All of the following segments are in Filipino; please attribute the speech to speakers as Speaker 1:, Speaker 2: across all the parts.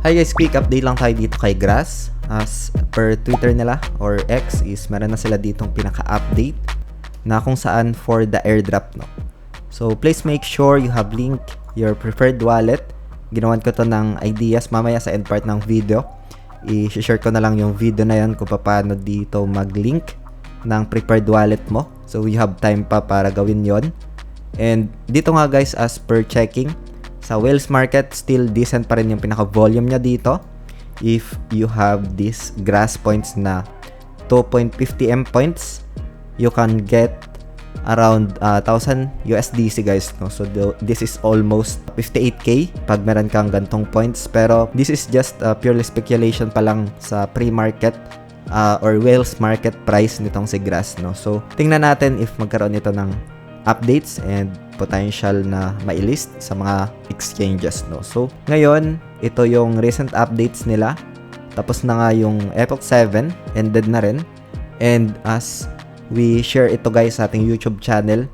Speaker 1: Hi guys, quick update lang tayo dito kay Grass. As per Twitter nila or X is meron na sila ditong pinaka-update na kung saan for the airdrop, no. So please make sure you have link your preferred wallet. Ginawan ko to ng ideas mamaya sa end part ng video. I-share ko na lang yung video na yan kung paano dito mag-link ng preferred wallet mo. So you have time pa para gawin yon. And dito nga guys, as per checking, sa Whales Market, still decent pa rin yung pinaka-volume niya dito. If you have these Grass points na 2.50 M points, you can get around 1,000 USDC guys, no? So this is almost 58k pag meron kang gantong points. Pero this is just purely speculation pa lang sa pre-market or Whales Market price nitong si Grass, no? So tingnan natin if magkaroon ito ng updates and potential na mailist sa mga exchanges, no? So ngayon, ito yung recent updates nila. Tapos na nga yung Epoch 7, ended na rin. And as we share ito guys sa ating YouTube channel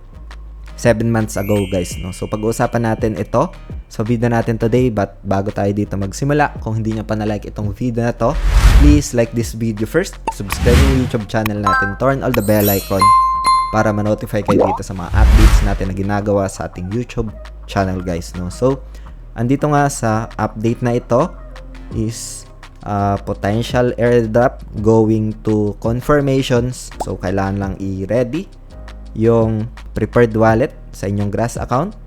Speaker 1: 7 months ago guys, no? So pag-uusapan natin ito sa video natin today. But bago tayo dito magsimula, kung hindi nyo pa na-like itong video na to, please like this video first, subscribe yung YouTube channel natin, turn all the bell icon para ma-notify kayo dito sa mga updates natin na ginagawa sa ating YouTube channel guys, no? So andito nga sa update na ito is potential airdrop going to confirmations. So kailangan lang i-ready yung preferred wallet sa inyong Grass account.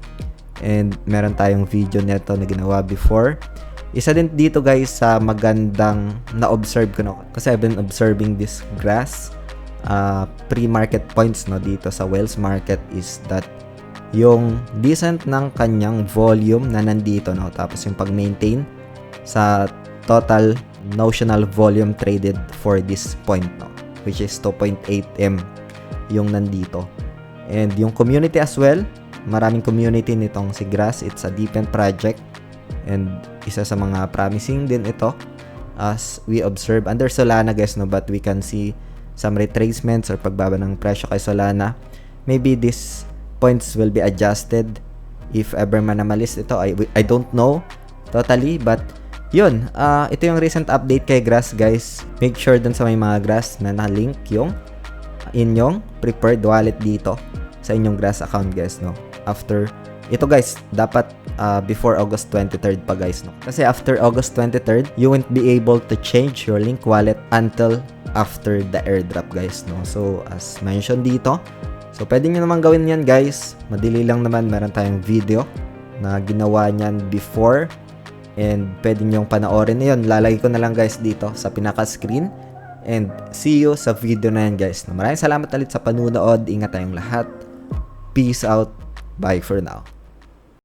Speaker 1: And meron tayong video nito na ginawa before. Isa din dito guys sa magandang na-observe ko, no? Kasi I've been observing this Grass pre-market points, no, dito sa Whales Market is that yung decent ng kanyang volume na nandito, no, tapos yung pag-maintain sa total notional volume traded for this point, no, which is 2.8 M yung nandito. And yung community as well, maraming community nitong si Grass. It's a deep-end project and isa sa mga promising din ito as we observe under Solana guys, no, but we can see some retracements or pagbaba ng presyo kay Solana. Maybe this points will be adjusted if ever man na-malist ito. I don't know totally, but yun, ito yung recent update kay Grass guys. Make sure dun sa may mga Grass na na-link yung inyong preferred wallet dito sa inyong Grass account guys, no. After ito guys, dapat before August 23rd pa guys, no. Kasi after August 23rd, you won't be able to change your link wallet until after the airdrop guys, no. So as mentioned dito, so pwede nyo naman gawin yan guys. Madali lang naman, meron tayong video na ginawa nyan before and pwede nyong panoorin na yun. Lalagay ko na lang guys dito sa pinaka-screen. And see you sa video na yan guys. Maraming salamat ulit sa panunood. Ingat tayong lahat. Peace out. Bye for now.